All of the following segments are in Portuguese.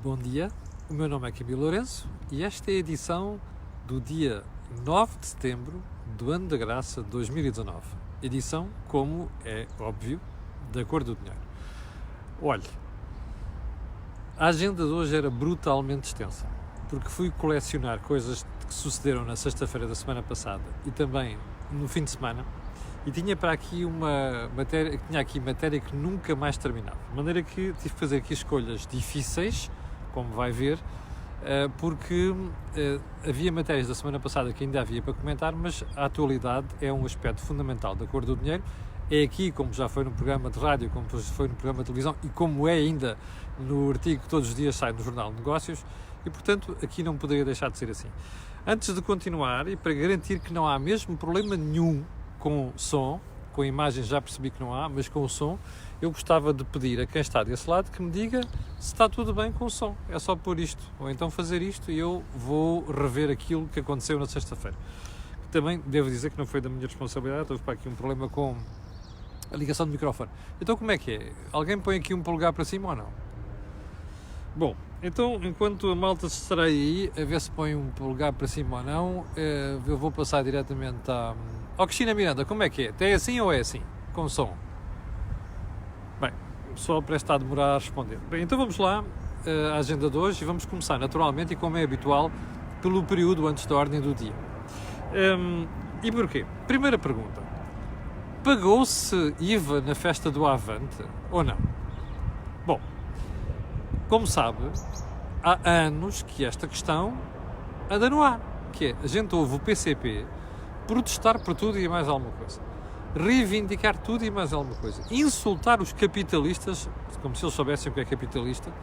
Bom dia, o meu nome é Camilo Lourenço e esta é a edição do dia 9 de setembro do ano da graça 2019. Edição, como é óbvio, da cor do dinheiro. Olhe, a agenda de hoje era brutalmente extensa, porque fui colecionar coisas que sucederam na sexta-feira da semana passada e também no fim de semana, e tinha para aqui matéria que nunca mais terminava. De maneira que tive que fazer aqui escolhas difíceis, como vai ver, porque havia matérias da semana passada que ainda havia para comentar, mas a atualidade é um aspecto fundamental da cor do dinheiro. É aqui, como já foi no programa de rádio, como foi no programa de televisão e como é ainda no artigo que todos os dias sai no Jornal de Negócios, e portanto aqui não poderia deixar de ser assim. Antes de continuar, e para garantir que não há mesmo problema nenhum com som, com imagens já percebi que não há, mas com o som, eu gostava de pedir a quem está desse lado que me diga se está tudo bem com o som. É só pôr isto, ou então fazer isto, e eu vou rever aquilo que aconteceu na sexta-feira. Também devo dizer que não foi da minha responsabilidade, houve para aqui um problema com a ligação do microfone. Então como é que é? Alguém põe aqui um polegar para cima ou não? Bom, então enquanto a malta se estará aí a ver se põe um polegar para cima ou não, eu vou passar diretamente ao Cristina Miranda. Como é que é? É assim ou é assim? Com som? Bem, o pessoal parece estar a demorar a responder. Bem, então vamos lá à agenda de hoje e vamos começar naturalmente e como é habitual pelo período antes da ordem do dia. E porquê? Primeira pergunta. Pagou-se IVA na festa do Avante ou não? Bom, como sabe, há anos que esta questão anda no ar, que é, a gente ouve o PCP protestar por tudo e mais alguma coisa, reivindicar tudo e mais alguma coisa, insultar os capitalistas, como se eles soubessem o que é capitalista,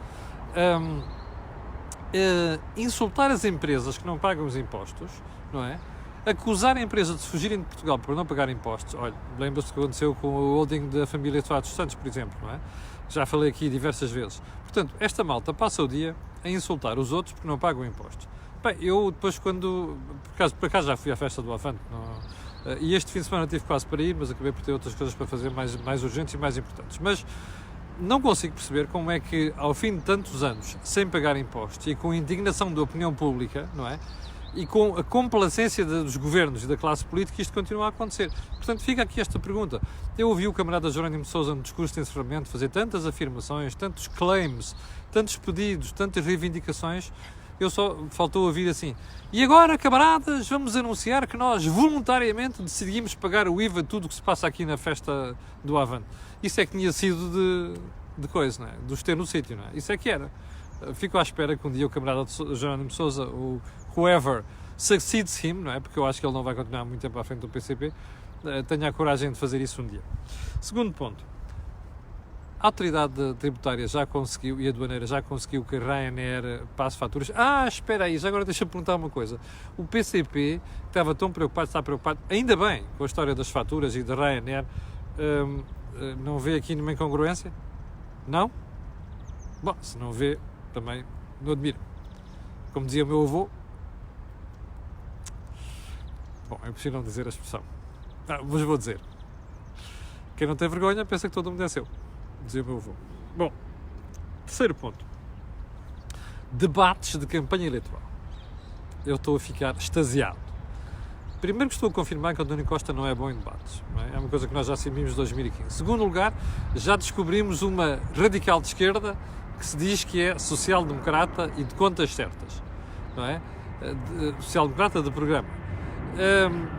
insultar as empresas que não pagam os impostos, não é? Acusar a empresa de fugirem de Portugal por não pagar impostos. Olha, lembra-se que aconteceu com o holding da família Soares Santos, por exemplo, não é? Já falei aqui diversas vezes. Portanto, esta malta passa o dia a insultar os outros porque não pagam impostos. Bem, eu depois por acaso já fui à festa do Avante, e este fim de semana tive quase para ir, mas acabei por ter outras coisas para fazer mais urgentes e mais importantes. Mas não consigo perceber como é que, ao fim de tantos anos, sem pagar impostos e com a indignação da opinião pública, não é? E com a complacência dos governos e da classe política, isto continua a acontecer. Portanto, fica aqui esta pergunta. Eu ouvi o camarada Jerónimo de Sousa no discurso de encerramento fazer tantas afirmações, tantos claims, tantos pedidos, tantas reivindicações, faltou ouvir assim: e agora, camaradas, vamos anunciar que nós voluntariamente decidimos pagar o IVA de tudo o que se passa aqui na festa do Avante. Isso é que tinha sido de coisa, não é? De os ter no sítio, não é? Isso é que era. Fico à espera que um dia o camarada Jerónimo de Sousa, o whoever succeeds him, não é? Porque eu acho que ele não vai continuar muito tempo à frente do PCP, tenha a coragem de fazer isso um dia. Segundo ponto, a autoridade tributária já conseguiu, e a aduaneira já conseguiu que a Ryanair passe faturas. Espera aí, já agora deixa-me perguntar uma coisa. O PCP estava tão preocupado, está preocupado, ainda bem, com a história das faturas e da Ryanair, não vê aqui nenhuma incongruência? Não? Bom, se não vê, também não admiro. Como dizia o meu avô, bom, é preciso não dizer a expressão, mas vou dizer: quem não tem vergonha pensa que todo mundo é seu, dizia o meu avô. Bom, terceiro ponto: debates de campanha eleitoral. Eu estou a ficar extasiado. Primeiro que estou a confirmar que António Costa não é bom em debates, não é? É uma coisa que nós já sabíamos em 2015. Segundo lugar, já descobrimos uma radical de esquerda que se diz que é social-democrata e de contas certas, não é? Social-democrata de programa.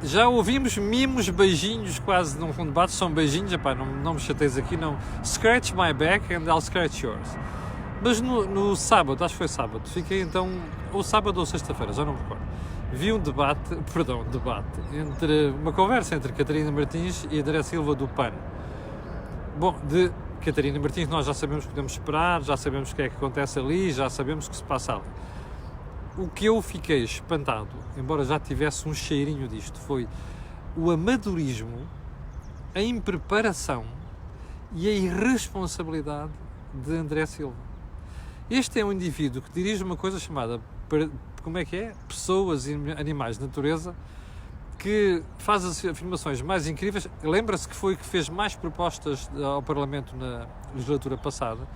Já ouvimos mimos, beijinhos, quase num debate, são beijinhos, não me chateias aqui, não. Scratch my back and I'll scratch yours. Mas no sábado, acho que foi sábado, fiquei então, ou sábado ou sexta-feira, já não me recordo, vi um debate, uma conversa entre Catarina Martins e André Silva do PAN. Bom, de Catarina Martins nós já sabemos que podemos esperar, já sabemos o que é que acontece ali, já sabemos o que se passa ali. O que eu fiquei espantado, embora já tivesse um cheirinho disto, foi o amadorismo, a impreparação e a irresponsabilidade de André Silva. Este é um indivíduo que dirige uma coisa chamada, como é que é? Pessoas e Animais de Natureza, que faz as afirmações mais incríveis. Lembra-se que foi que fez mais propostas ao Parlamento na legislatura passada,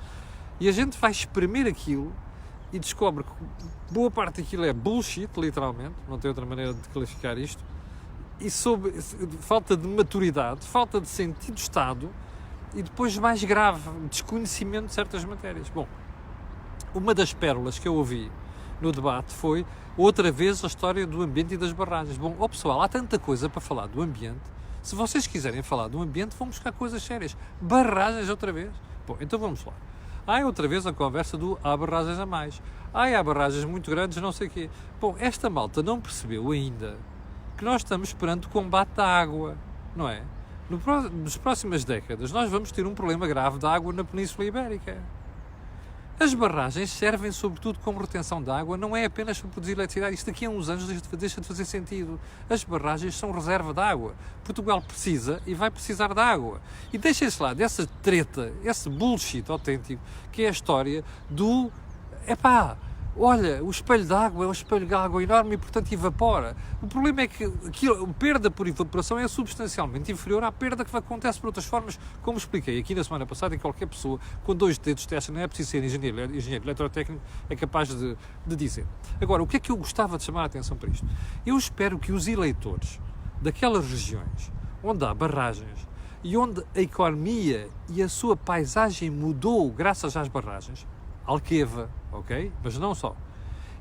e a gente vai espremer aquilo e descobre que boa parte daquilo é bullshit, literalmente, não tem outra maneira de classificar isto, e sob falta de maturidade, falta de sentido de Estado e depois, mais grave, desconhecimento de certas matérias. Bom, uma das pérolas que eu ouvi no debate foi, outra vez, a história do ambiente e das barragens. Bom, pessoal, há tanta coisa para falar do ambiente. Se vocês quiserem falar do ambiente, vão buscar coisas sérias. Barragens outra vez. Bom, então vamos lá. Há outra vez a conversa do há barragens a mais. Há barragens muito grandes, não sei o quê. Bom, esta malta não percebeu ainda que nós estamos perante o combate da água, não é? Nas próximas décadas nós vamos ter um problema grave da água na Península Ibérica. As barragens servem sobretudo como retenção de água, não é apenas para produzir eletricidade. Isto daqui a uns anos deixa de fazer sentido. As barragens são reserva de água. Portugal precisa e vai precisar de água. E deixem-se lá dessa treta, esse bullshit autêntico, que é a história do... olha, o espelho de água é um espelho de água enorme e, portanto, evapora. O problema é que a perda por evaporação é substancialmente inferior à perda que acontece por outras formas, como expliquei aqui na semana passada, em qualquer pessoa com 2 dedos de testa, não é preciso ser engenheiro eletrotécnico, é capaz de dizer. Agora, o que é que eu gostava de chamar a atenção para isto? Eu espero que os eleitores daquelas regiões onde há barragens e onde a economia e a sua paisagem mudou graças às barragens, Alqueva, ok? Mas não só.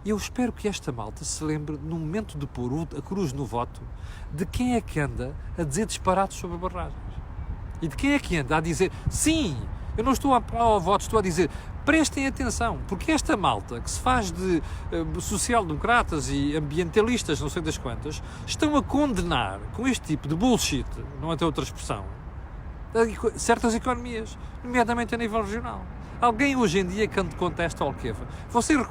Eu espero que esta malta se lembre, no momento de pôr a cruz no voto, de quem é que anda a dizer disparados sobre barragens. E de quem é que anda a dizer, sim, eu não estou a apelar ao voto, estou a dizer, prestem atenção, porque esta malta que se faz de social-democratas e ambientalistas, não sei das quantas, estão a condenar, com este tipo de bullshit, não há até outra expressão, certas economias, nomeadamente a nível regional. Alguém hoje em dia que contesta a Alqueva.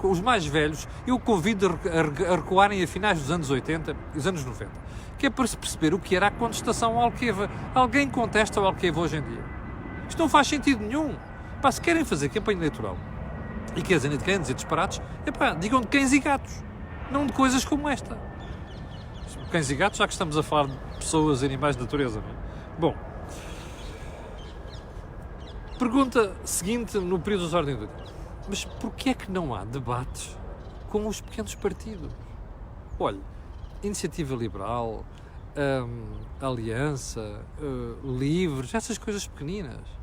Os mais velhos, eu convido a recuarem a finais dos anos 80 e dos anos 90, que é para se perceber o que era a contestação à Alqueva. Alguém contesta a Alqueva hoje em dia. Isto não faz sentido nenhum. Se querem fazer campanha eleitoral e querem dizer disparados, digam de cães e gatos, não de coisas como esta. Cães e gatos, já que estamos a falar de pessoas e animais de natureza, não é? Bom, pergunta seguinte no período das ordens do dia. Mas porquê é que não há debates com os pequenos partidos? Olha, Iniciativa Liberal, Aliança, Livres, essas coisas pequeninas.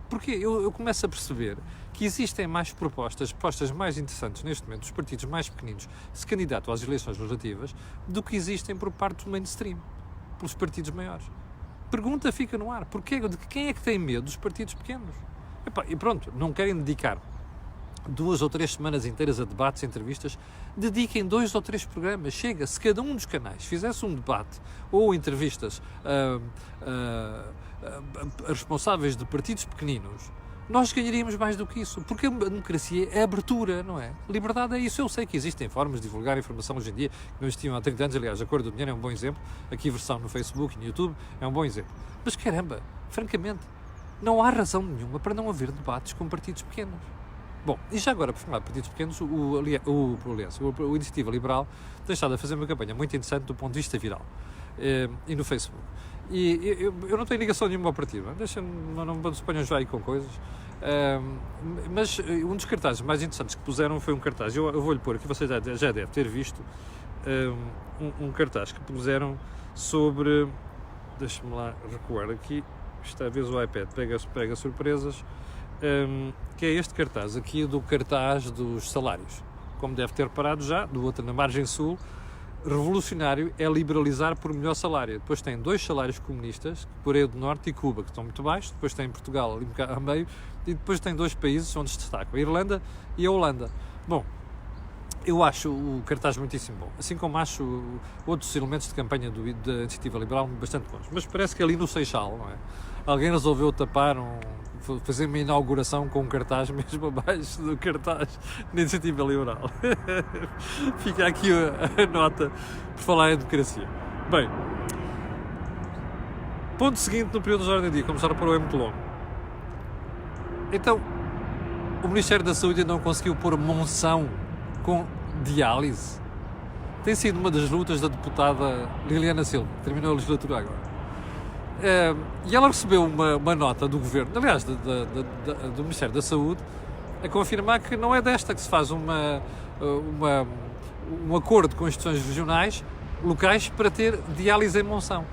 Porque eu começo a perceber que existem mais propostas mais interessantes neste momento dos partidos mais pequeninos se candidatam às eleições legislativas do que existem por parte do mainstream, pelos partidos maiores. Pergunta fica no ar. De quem é que tem medo dos partidos pequenos? E pronto, não querem dedicar 2 ou 3 semanas inteiras a debates, entrevistas, dediquem 2 ou 3 programas. Chega, se cada um dos canais fizesse um debate ou entrevistas a responsáveis de partidos pequeninos, nós ganharíamos mais do que isso, porque a democracia é abertura, não é? Liberdade é isso. Eu sei que existem formas de divulgar informação hoje em dia que não existiam há 30 anos, aliás, a Cor do Dinheiro é um bom exemplo, aqui a versão no Facebook e no YouTube é um bom exemplo. Mas caramba, francamente, não há razão nenhuma para não haver debates com partidos pequenos. Bom, e já agora, por falar de partidos pequenos, o Iniciativa Liberal tem estado a fazer uma campanha muito interessante do ponto de vista viral e no Facebook. E eu não tenho ligação nenhuma ao partido, não se ponham já aí com coisas, mas um dos cartazes mais interessantes que puseram foi um cartaz, eu vou-lhe pôr aqui, você já deve ter visto, um cartaz que puseram sobre, deixa-me lá recuar aqui, esta vez o iPad pega surpresas, que é este cartaz aqui, do cartaz dos salários. Como deve ter reparado já, do outro na margem sul, revolucionário é liberalizar por melhor salário. Depois tem 2 salários comunistas, Coreia do Norte e Cuba, que estão muito baixos, depois tem Portugal ali a meio, e depois tem 2 países onde se destacam, a Irlanda e a Holanda. Bom, eu acho o cartaz muitíssimo bom, assim como acho outros elementos de campanha da Iniciativa Liberal bastante bons, mas parece que ali no Seixal, não é? Alguém resolveu tapar fazer uma inauguração com um cartaz mesmo abaixo do cartaz da Iniciativa Liberal. Fica aqui a nota por falar em democracia. Bem, ponto seguinte no período de ordem do dia, como já reparou, é muito longo. Então, o Ministério da Saúde não conseguiu pôr monção com diálise. Tem sido uma das lutas da deputada Liliana Silva, que terminou a legislatura agora. E ela recebeu uma nota do Governo, aliás, do Ministério da Saúde, a confirmar que não é desta que se faz um acordo com instituições regionais, locais, para ter diálise em Monção.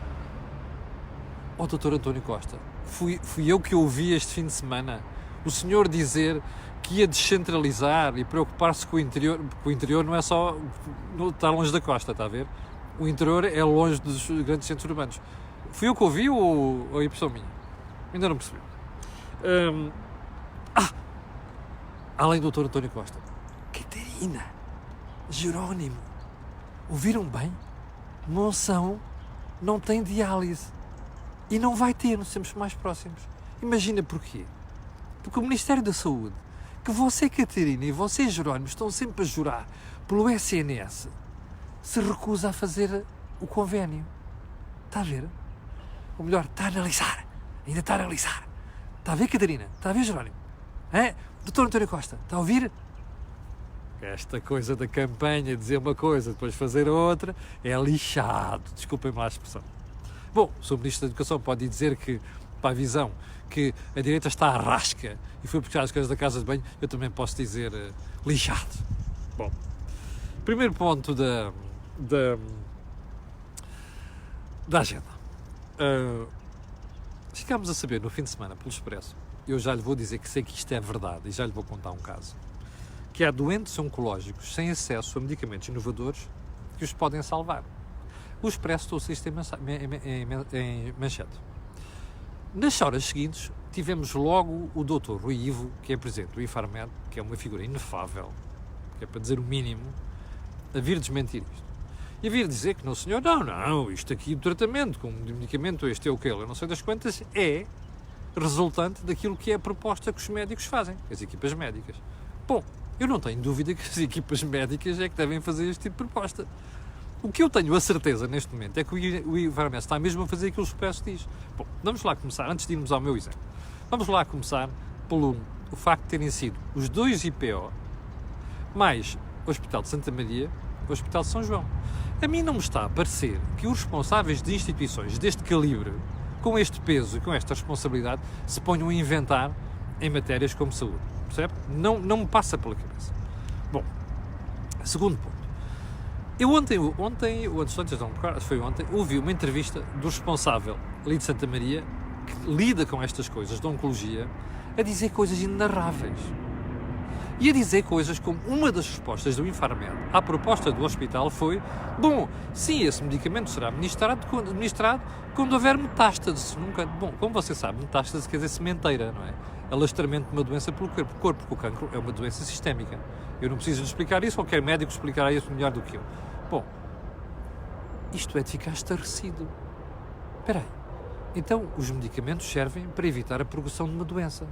Ó, Dr. António Costa, fui eu que ouvi este fim de semana o senhor dizer que ia descentralizar e preocupar-se com o interior, porque o interior não é só estar longe da costa, está a ver? O interior é longe dos grandes centros urbanos. Fui eu que ouvi ou a impressão minha? Ainda não percebi. Além do Dr. António Costa, Catarina, Jerónimo, ouviram bem? Monção não tem diálise e não vai ter nos tempos mais próximos. Imagina porquê? Porque o Ministério da Saúde, que você, Catarina, e você, Jerónimo, estão sempre a jurar pelo SNS, se recusa a fazer o convênio. Está a ver? Ou melhor, está a analisar. Ainda está a analisar. Está a ver, Catarina? Está a ver, Jerónimo? Doutor António Costa, está a ouvir? Esta coisa da campanha, dizer uma coisa, depois fazer outra, é lixado. Desculpem-me lá a expressão. Bom, o Sr. Ministro da Educação pode dizer que, para a visão, que a direita está à rasca e foi buscar as coisas da casa de banho, eu também posso dizer lixado. Bom, primeiro ponto da agenda. Ficámos a saber no fim de semana, pelo Expresso, eu já lhe vou dizer que sei que isto é verdade e já lhe vou contar um caso, que há doentes oncológicos sem acesso a medicamentos inovadores que os podem salvar. O Expresso trouxe isto em manchete. Nas horas seguintes, tivemos logo o Dr. Rui Ivo, que é presidente do Infarmed, que é uma figura inefável, que é para dizer o mínimo, a vir desmentir isto. E a vir dizer que não, senhor, não, isto aqui, o tratamento com o medicamento, este é o que ele, eu não sei das quantas, é resultante daquilo que é a proposta que os médicos fazem, as equipas médicas. Bom, eu não tenho dúvida que as equipas médicas é que devem fazer este tipo de proposta. O que eu tenho a certeza neste momento é que o Infarmed está mesmo a fazer aquilo que o Expresso diz. Bom, vamos lá começar, antes de irmos ao meu exemplo, vamos lá começar pelo o facto de terem sido os 2 IPO, mais o Hospital de Santa Maria, o Hospital de São João. A mim não me está a parecer que os responsáveis de instituições deste calibre, com este peso e com esta responsabilidade, se ponham a inventar em matérias como saúde. Percebe? Não me passa pela cabeça. Bom, segundo ponto. Eu ontem, ouvi uma entrevista do responsável ali de Santa Maria, que lida com estas coisas de oncologia, a dizer coisas inenarráveis. E a dizer coisas como uma das respostas do Infarmed à proposta do hospital foi: bom, sim, esse medicamento será administrado quando houver metástase. Bom, como você sabe, metástase quer dizer sementeira, não é? Alastramento de uma doença pelo corpo, porque o cancro é uma doença sistémica. Eu não preciso de explicar isso, qualquer médico explicará isso melhor do que eu. Bom, isto é de ficar estarrecido. Espera aí. Então, os medicamentos servem para evitar a progressão de uma doença.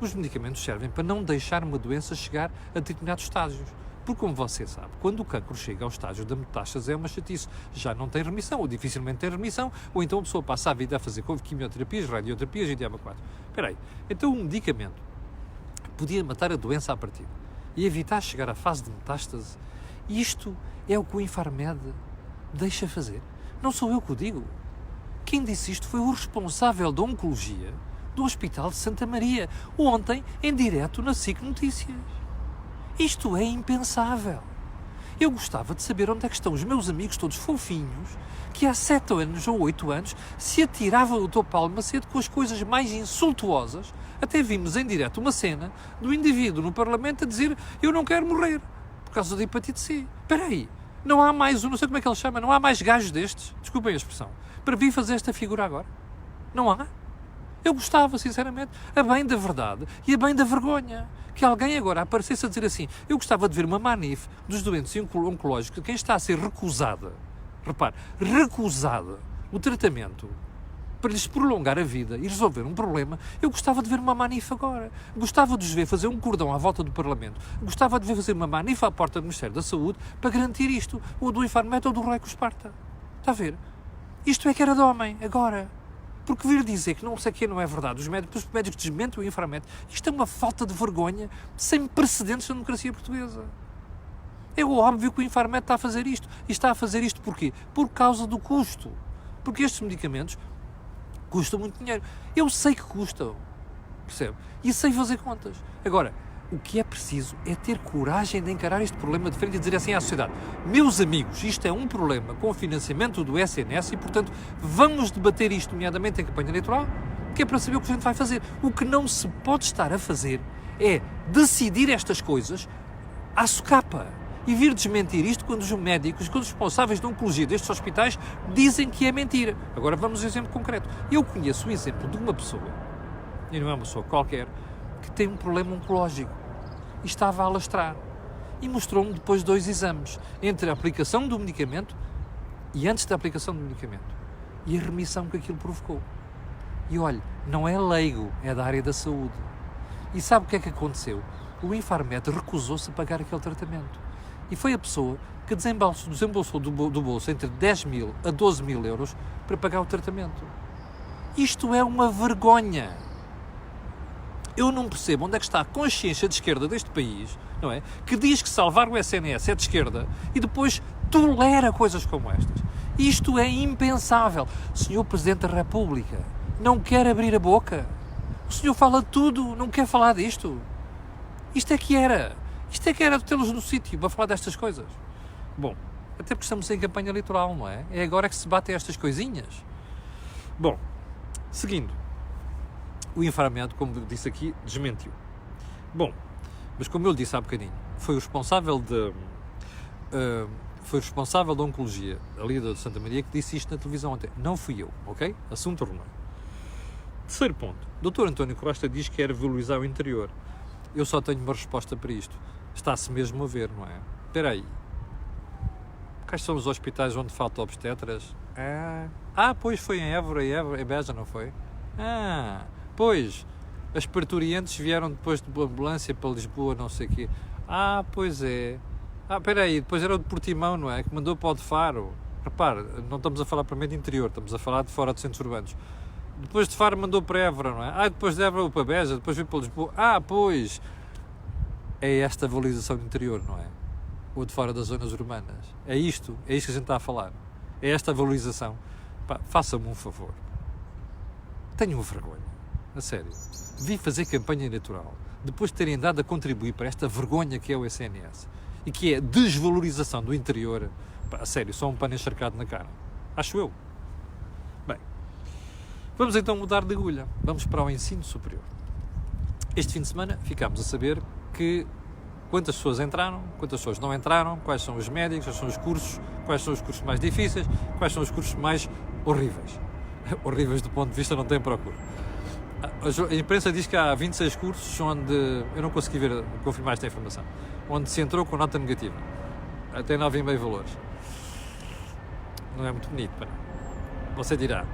Os medicamentos servem para não deixar uma doença chegar a determinados estágios. Porque, como você sabe, quando o cancro chega ao estágio da metástase é uma chatice. Já não tem remissão, ou dificilmente tem remissão, ou então a pessoa passa a vida a fazer quimioterapias, radioterapias e diabo 4. Espera aí. Então, um medicamento podia matar a doença à partida e evitar chegar à fase de metástase. Isto é o que o Infarmed deixa fazer. Não sou eu que o digo. Quem disse isto foi o responsável da oncologia do Hospital de Santa Maria, ontem em direto na SIC Notícias. Isto é impensável. Eu gostava de saber onde é que estão os meus amigos todos fofinhos que há 7 anos ou 8 anos se atiravam do Dr. Paulo Macedo com as coisas mais insultuosas. Até vimos em direto uma cena do indivíduo no Parlamento a dizer: eu não quero morrer por causa da hepatite C. Espera aí, não há mais não sei como é que ele chama, não há mais gajos destes, desculpem a expressão, para vir fazer esta figura agora? Não há? Eu gostava, sinceramente, a bem da verdade e a bem da vergonha, que alguém agora aparecesse a dizer assim: eu gostava de ver uma manif dos doentes oncológicos, de quem está a ser recusada, repare, recusada o tratamento para lhes prolongar a vida e resolver um problema. Eu gostava de ver uma manif agora. Gostava de os ver fazer um cordão à volta do Parlamento. Gostava de ver fazer uma manif à porta do Ministério da Saúde para garantir isto, ou do Infarmed ou do Rei Esparta. Está a ver? Isto é que era de homem, agora. Porque vir dizer que não sei o que não é verdade, os médicos desmentem o Infarmed, isto é uma falta de vergonha sem precedentes na democracia portuguesa. É óbvio que o Infarmed está a fazer isto. E está a fazer isto porquê? Por causa do custo. Porque estes medicamentos custam muito dinheiro. Eu sei que custam, percebe? E sei fazer contas. Agora, o que é preciso é ter coragem de encarar este problema de frente e dizer assim à sociedade: meus amigos, isto é um problema com o financiamento do SNS e, portanto, vamos debater isto, nomeadamente em campanha eleitoral, que é para saber o que a gente vai fazer. O que não se pode estar a fazer é decidir estas coisas à socapa e vir desmentir isto quando os médicos, quando os responsáveis da oncologia destes hospitais dizem que é mentira. Agora vamos ao exemplo concreto. Eu conheço o exemplo de uma pessoa, e não é uma pessoa qualquer, que tem um problema oncológico e estava a alastrar. E mostrou-me depois 2 exames, entre a aplicação do medicamento e antes da aplicação do medicamento. E a remissão que aquilo provocou. E olha, não é leigo, é da área da saúde. E sabe o que é que aconteceu? O Infarmed recusou-se a pagar aquele tratamento. E foi a pessoa que desembolsou do bolso entre 10 mil a 12 mil euros para pagar o tratamento. Isto é uma vergonha. Eu não percebo onde é que está a consciência de esquerda deste país, não é? Que diz que salvar o SNS é de esquerda e depois tolera coisas como estas. Isto é impensável. Senhor Presidente da República, não quer abrir a boca? O senhor fala de tudo, não quer falar disto? Isto é que era de tê-los no sítio para falar destas coisas. Bom, até porque estamos em campanha eleitoral, não é? É agora que se batem estas coisinhas. Bom, seguindo. O Infarmed, como disse aqui, desmentiu. Bom, mas como eu lhe disse há bocadinho, foi o responsável da oncologia, ali da Santa Maria, que disse isto na televisão ontem. Não fui eu, ok? Assunto arrumado. Terceiro ponto. Dr. António Costa diz que quer valorizar o interior. Eu só tenho uma resposta para isto. Está-se mesmo a ver, não é? Espera aí. Quais são os hospitais onde falta obstetras? Pois foi em Évora, em Beja, não foi? Pois, as parturientes vieram depois de ambulância para Lisboa, não sei o quê. Pois é. Espera aí, depois era o de Portimão, não é? Que mandou para o de Faro. Repare, não estamos a falar para meio de interior, estamos a falar de fora de centros urbanos. Depois de Faro mandou para Évora, não é? Depois de Évora para Beja, depois veio para Lisboa. Pois. É esta valorização do interior, não é? Ou de fora das zonas urbanas. É isto que a gente está a falar. É esta valorização. Faça-me um favor. Tenham vergonha. A sério. Vi fazer campanha eleitoral depois de terem dado a contribuir para esta vergonha que é o SNS e que é a desvalorização do interior. A sério, só um pano encharcado na cara. Acho eu. Bem, vamos então mudar de agulha. Vamos para o ensino superior. Este fim de semana ficámos a saber que quantas pessoas entraram, quantas pessoas não entraram, quais são os médicos, quais são os cursos mais difíceis, quais são os cursos mais horríveis. Horríveis do ponto de vista não tem procura. A imprensa diz que há 26 cursos onde, eu não consegui confirmar esta informação, onde se entrou com nota negativa, até 9,5 valores. Não é muito bonito, para. Você dirá,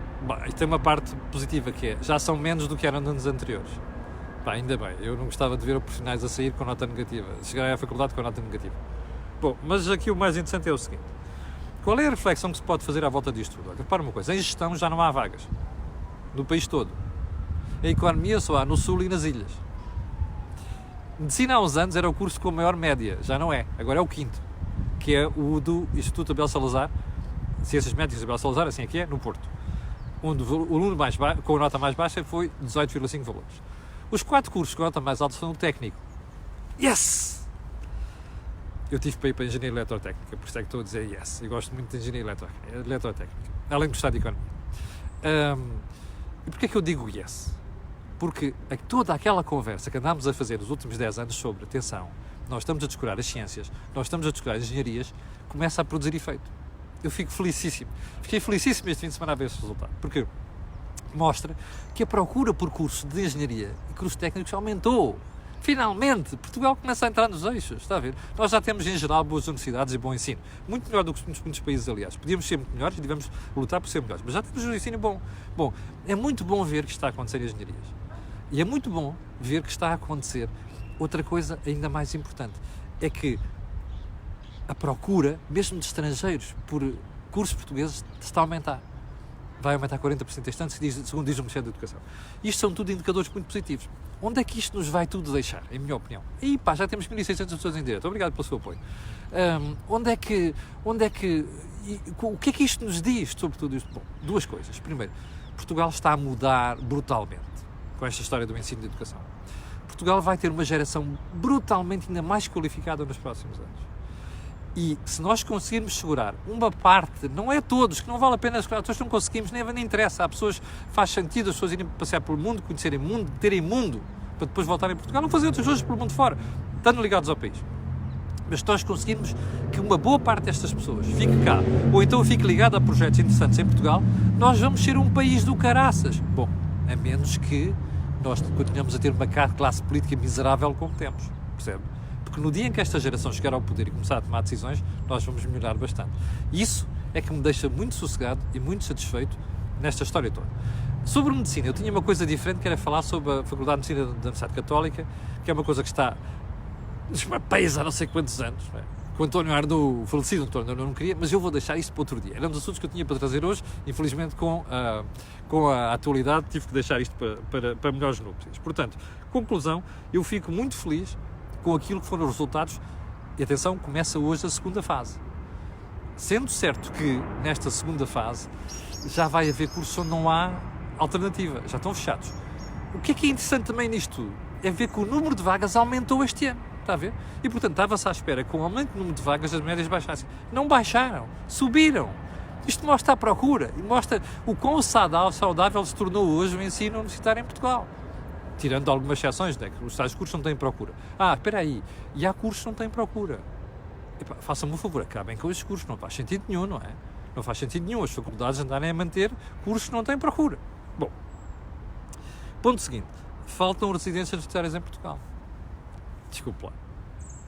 isto tem uma parte positiva que é, já são menos do que eram nos anos anteriores. Ainda bem, eu não gostava de ver profissionais a sair com nota negativa, chegar à faculdade com nota negativa. Bom, mas aqui o mais interessante é o seguinte: qual é a reflexão que se pode fazer à volta disto tudo? Repara uma coisa, em gestão já não há vagas, no país todo. A economia só há no sul e nas ilhas. Medicina há uns anos era o curso com a maior média, já não é, agora é o 5º, que é o do Instituto Abel Salazar, Ciências Médicas Abel Salazar, assim é que é, no Porto, onde o aluno com a nota mais baixa foi 18,5 valores. Os 4 cursos com nota mais alta são o técnico. Yes! Eu tive para ir para a engenharia eletrotécnica, por isso é que estou a dizer yes. Eu gosto muito de engenharia eletrotécnica, além de gostar de economia. E porquê é que eu digo yes? Porque toda aquela conversa que andámos a fazer nos últimos 10 anos sobre, atenção, nós estamos a descurar as ciências, nós estamos a descurar as engenharias, começa a produzir efeito. Eu fico felicíssimo. Fiquei felicíssimo este fim de semana a ver esse resultado. Porque mostra que a procura por cursos de engenharia e cursos técnicos aumentou. Finalmente, Portugal começa a entrar nos eixos, está a ver? Nós já temos, em geral, boas universidades e bom ensino. Muito melhor do que muitos países, aliás. Podíamos ser muito melhores e devemos lutar por ser melhores. Mas já temos um ensino bom. Bom, é muito bom ver que está a acontecer em engenharias. E é muito bom ver que está a acontecer outra coisa ainda mais importante. É que a procura, mesmo de estrangeiros, por cursos portugueses, está a aumentar. Vai aumentar 40% este ano, segundo diz o Ministério da Educação. Isto são tudo indicadores muito positivos. Onde é que isto nos vai tudo deixar, em minha opinião? E já temos 1.600 pessoas em direto. Obrigado pelo seu apoio. O que é que isto nos diz sobre tudo isto? Bom, 2 coisas. Primeiro, Portugal está a mudar brutalmente com esta história do ensino de educação. Portugal vai ter uma geração brutalmente ainda mais qualificada nos próximos anos. E se nós conseguirmos segurar uma parte, não é todos, que não vale a pena segurar, todos não conseguimos, nem interessa. Há pessoas, faz sentido as pessoas irem passear pelo mundo, conhecerem mundo, terem mundo, para depois voltarem a Portugal, não fazer outras coisas pelo mundo fora, estando ligados ao país. Mas se nós conseguirmos que uma boa parte destas pessoas fique cá, ou então fique ligada a projetos interessantes em Portugal, nós vamos ser um país do caraças. Bom, a menos que nós continuemos a ter uma classe política miserável como temos, percebe? Porque no dia em que esta geração chegar ao poder e começar a tomar decisões, nós vamos melhorar bastante. Isso é que me deixa muito sossegado e muito satisfeito nesta história toda. Sobre medicina, eu tinha uma coisa diferente, que era falar sobre a Faculdade de Medicina da Universidade Católica, que é uma coisa que está nos papéis há não sei quantos anos. Não é? Com o António Arnaud, o falecido António Arnaud, não queria, mas eu vou deixar isso para outro dia. Era um dos assuntos que eu tinha para trazer hoje, infelizmente com a atualidade tive que deixar isto para melhores núpcias. Portanto, conclusão, eu fico muito feliz com aquilo que foram os resultados, e atenção, começa hoje a segunda fase. Sendo certo que nesta segunda fase já vai haver cursos onde não há alternativa, já estão fechados. O que é interessante também nisto tudo? É ver que o número de vagas aumentou este ano, está a ver? E portanto estava-se à espera que com o aumento do número de vagas as médias baixassem. Não baixaram, subiram. Isto mostra a procura e mostra o quão saudável se tornou hoje o ensino universitário em Portugal. Tirando algumas exceções, né? Que os tais cursos não têm procura. Espera aí, e há cursos que não têm procura. Façam-me um favor, acabem com esses cursos, não faz sentido nenhum, não é? Não faz sentido nenhum as faculdades andarem a manter cursos que não têm procura. Bom, ponto seguinte, faltam residências universitárias em Portugal. Desculpe lá,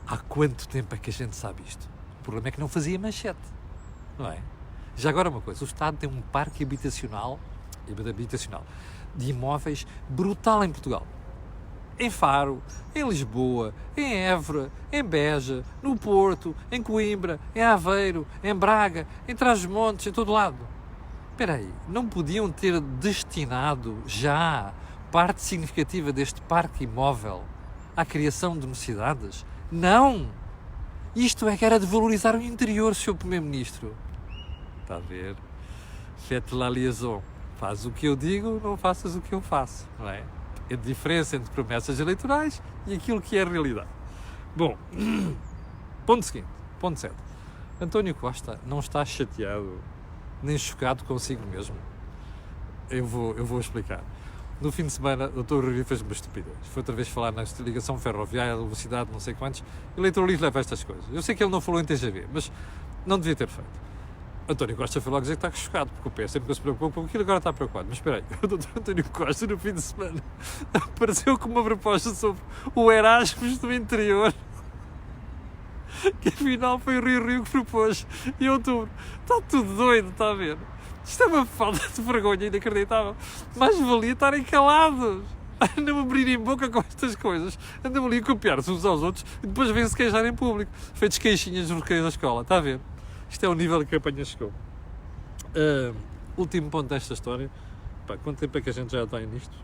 há quanto tempo é que a gente sabe isto? O problema é que não fazia manchete, não é? Já agora uma coisa, o Estado tem um parque habitacional de imóveis brutal em Portugal. Em Faro, em Lisboa, em Évora, em Beja, no Porto, em Coimbra, em Aveiro, em Braga, em Trás-os-Montes, em todo lado. Espera aí, não podiam ter destinado já parte significativa deste parque imóvel à criação de universidades? Não! Isto é que era de valorizar o interior, Sr. Primeiro-Ministro. Está a ver? Faites la liaison. Faz o que eu digo, não faças o que eu faço, não é? É a diferença entre promessas eleitorais e aquilo que é a realidade. Bom, ponto seguinte, ponto 7. António Costa não está chateado nem chocado consigo mesmo. Eu vou explicar. No fim de semana, o Dr. Rui Rio fez uma estupidez. Foi outra vez falar na ligação ferroviária, velocidade, não sei quantos. O eleitoralismo leva estas coisas. Eu sei que ele não falou em TGV, mas não devia ter feito. António Costa foi logo dizer que está chocado, porque o PS sempre se preocupou com aquilo, agora está preocupado. Mas espera aí, o Dr. António Costa, no fim de semana, apareceu com uma proposta sobre o Erasmus do interior, que afinal foi o Rio que propôs em outubro. Está tudo doido, está a ver? Isto é uma falta de vergonha inacreditável. Mais valia estarem calados. Andam a abrirem boca com estas coisas. Andam ali a copiar-se uns aos outros e depois vêm-se queixar em público. Feitos queixinhas nos recreios da escola, está a ver? Isto é o nível que a campanha chegou. Último ponto desta história. Quanto tempo é que a gente já está nisto?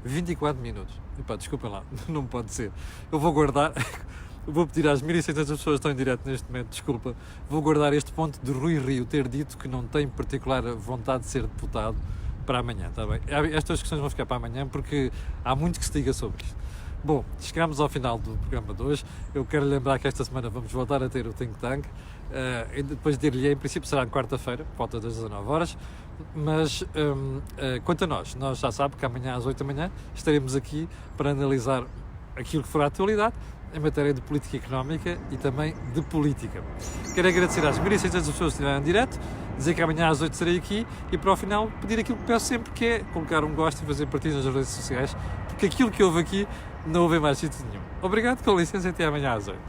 24 minutos. Desculpem lá, não pode ser. Eu vou guardar... Vou pedir às 1.600 pessoas que estão em direto neste momento, desculpa, vou guardar este ponto de Rui Rio ter dito que não tem particular vontade de ser deputado para amanhã, está bem? Estas questões vão ficar para amanhã porque há muito que se diga sobre isto. Bom, chegamos ao final do programa de hoje. Eu quero lembrar que esta semana vamos voltar a ter o Think Tank. Depois dir-lhe, em princípio será na quarta-feira, por volta das 19 horas. Mas quanto a nós já sabe que amanhã às 8 da manhã estaremos aqui para analisar aquilo que for a atualidade em matéria de política económica e também de política. Quero agradecer às 1.600 pessoas que estiveram em direto, dizer que amanhã às 8 estarei aqui e para o final pedir aquilo que peço sempre, que é colocar um gosto e fazer partidas nas redes sociais, porque aquilo que houve aqui não houve mais sítio nenhum. Obrigado, com licença, e até amanhã às 8.